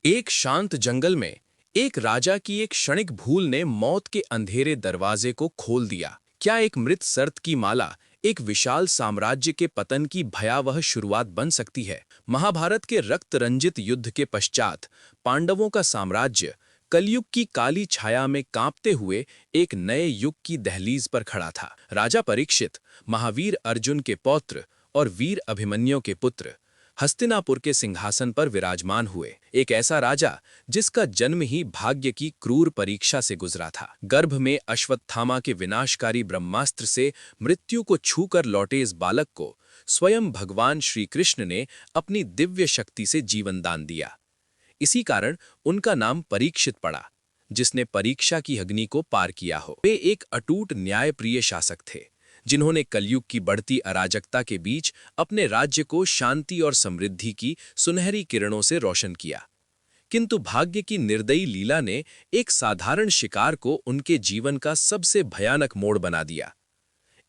एक शांत जंगल में एक राजा की एक क्षणिक भूल ने मौत के अंधेरे दरवाजे को खोल दिया। क्या एक मृत शर्त की माला एक विशाल साम्राज्य के पतन की भयावह शुरुआत बन सकती है? महाभारत के रक्त रंजित युद्ध के पश्चात पांडवों का साम्राज्य कलयुग की काली छाया में कांपते हुए एक नए युग की दहलीज पर खड़ा था। राजा परीक्षित, महावीर अर्जुन के पौत्र और वीर अभिमन्यु के पुत्र, हस्तिनापुर के सिंहासन पर विराजमान हुए। एक ऐसा राजा जिसका जन्म ही भाग्य की क्रूर परीक्षा से गुजरा था। गर्भ में अश्वत्थामा के विनाशकारी ब्रह्मास्त्र से मृत्यु को छूकर लौटे इस बालक को स्वयं भगवान श्री कृष्ण ने अपनी दिव्य शक्ति से जीवन दान दिया। इसी कारण उनका नाम परीक्षित पड़ा, जिसने परीक्षा की अग्नि को पार किया हो। वे एक अटूट न्यायप्रिय शासक थे, जिन्होंने कलयुग की बढ़ती अराजकता के बीच अपने राज्य को शांति और समृद्धि की सुनहरी किरणों से रोशन किया। किंतु भाग्य की निर्दयी लीला ने एक साधारण शिकार को उनके जीवन का सबसे भयानक मोड़ बना दिया।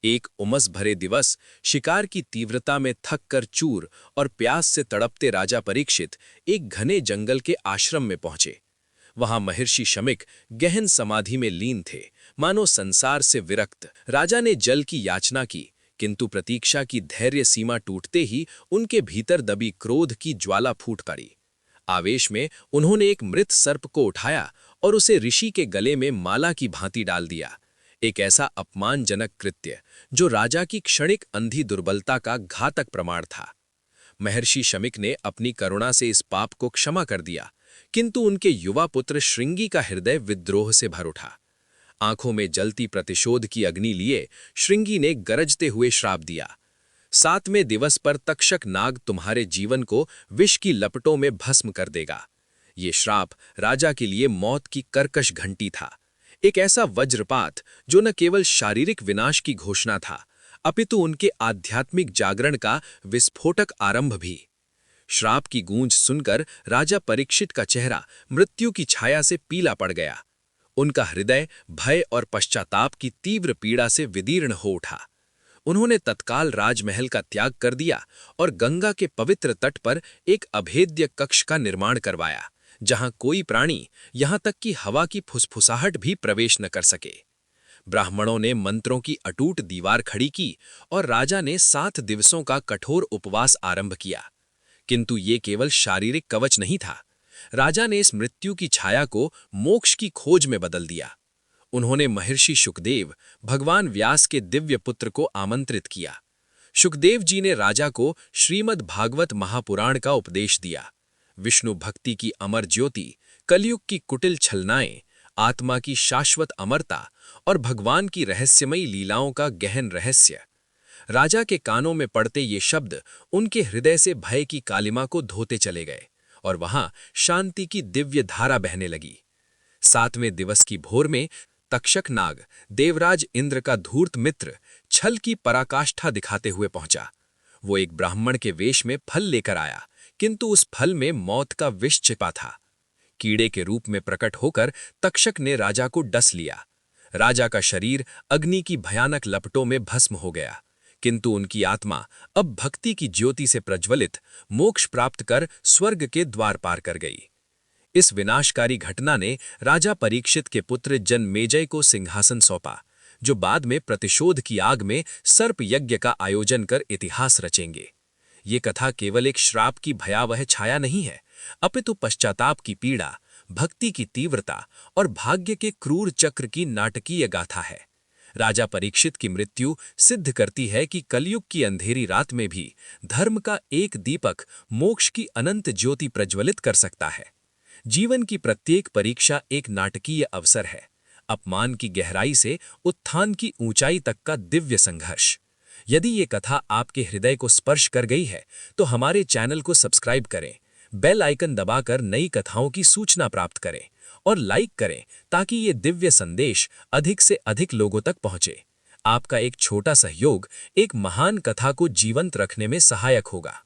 एक उमस भरे दिवस शिकार की तीव्रता में थक कर चूर और प्यास से तड़पते राजा परीक्षित एक घने जंगल के आश्रम में पहुंचे। वहां महर्षि शमिक गहन समाधि में लीन थे, मानो संसार से विरक्त। राजा ने जल की याचना की, किंतु प्रतीक्षा की धैर्य सीमा टूटते ही उनके भीतर दबी क्रोध की ज्वाला फूट पड़ी। आवेश में उन्होंने एक मृत सर्प को उठाया और उसे ऋषि के गले में माला की भांति डाल दिया। एक ऐसा अपमानजनक कृत्य जो राजा की क्षणिक अंधी दुर्बलता का घातक प्रमाण था। महर्षि शमिक ने अपनी करुणा से इस पाप को क्षमा कर दिया, किंतु उनके युवा पुत्र श्रृंगी का हृदय विद्रोह से भर उठा। आंखों में जलती प्रतिशोध की अग्नि लिए श्रृंगी ने गरजते हुए श्राप दिया, 7वें दिवस पर तक्षक नाग तुम्हारे जीवन को विष की लपटों में भस्म कर देगा। ये श्राप राजा के लिए मौत की कर्कश घंटी था, एक ऐसा वज्रपात जो न केवल शारीरिक विनाश की घोषणा था, अपितु उनके आध्यात्मिक जागरण का विस्फोटक आरंभ भी। श्राप की गूंज सुनकर राजा परीक्षित का चेहरा मृत्यु की छाया से पीला पड़ गया। उनका हृदय भय और पश्चाताप की तीव्र पीड़ा से विदीर्ण हो उठा। उन्होंने तत्काल राजमहल का त्याग कर दिया और गंगा के पवित्र तट पर एक अभेद्य कक्ष का निर्माण करवाया, जहां कोई प्राणी, यहां तक कि हवा की फुसफुसाहट भी प्रवेश न कर सके। ब्राह्मणों ने मंत्रों की अटूट दीवार खड़ी की और राजा ने 7 दिवसों का कठोर उपवास आरंभ किया। किंतु ये केवल शारीरिक कवच नहीं था। राजा ने इस मृत्यु की छाया को मोक्ष की खोज में बदल दिया। उन्होंने महर्षि शुकदेव, भगवान व्यास के दिव्य पुत्र को आमंत्रित किया। शुकदेव जी ने राजा को श्रीमद् भागवत महापुराण का उपदेश दिया। विष्णु भक्ति की अमर ज्योति, कलयुग की कुटिल छलनाएं, आत्मा की शाश्वत अमरता और भगवान की रहस्यमयी लीलाओं का गहन रहस्य। राजा के कानों में पड़ते ये शब्द उनके हृदय से भय की कालिमा को धोते चले गए और वहां शांति की दिव्य धारा बहने लगी। 7वें दिवस की भोर में तक्षक नाग, देवराज इंद्र का धूर्त मित्र, छल की पराकाष्ठा दिखाते हुए पहुंचा। वो एक ब्राह्मण के वेश में फल लेकर आया, किंतु उस फल में मौत का विष छिपा था। कीड़े के रूप में प्रकट होकर तक्षक ने राजा को डस लिया। राजा का शरीर अग्नि की भयानक लपटों में भस्म हो गया, किंतु उनकी आत्मा अब भक्ति की ज्योति से प्रज्वलित मोक्ष प्राप्त कर स्वर्ग के द्वार पार कर गई। इस विनाशकारी घटना ने राजा परीक्षित के पुत्र जनमेजय को सिंहासन सौंपा, जो बाद में प्रतिशोध की आग में सर्प यज्ञ का आयोजन कर इतिहास रचेंगे। ये कथा केवल एक श्राप की भयावह छाया नहीं है, अपितु पश्चाताप की पीड़ा, भक्ति की तीव्रता और भाग्य के क्रूर चक्र की नाटकीय गाथा है। राजा परीक्षित की मृत्यु सिद्ध करती है कि कलयुग की अंधेरी रात में भी धर्म का एक दीपक मोक्ष की अनंत ज्योति प्रज्वलित कर सकता है। जीवन की प्रत्येक परीक्षा एक नाटकीय अवसर है, अपमान की गहराई से उत्थान की ऊंचाई तक का दिव्य संघर्ष। यदि ये कथा आपके हृदय को स्पर्श कर गई है तो हमारे चैनल को सब्सक्राइब करें, बेल आइकन दबाकर नई कथाओं की सूचना प्राप्त करें और लाइक करें ताकि ये दिव्य संदेश अधिक से अधिक लोगों तक पहुंचे। आपका एक छोटा सहयोग एक महान कथा को जीवंत रखने में सहायक होगा।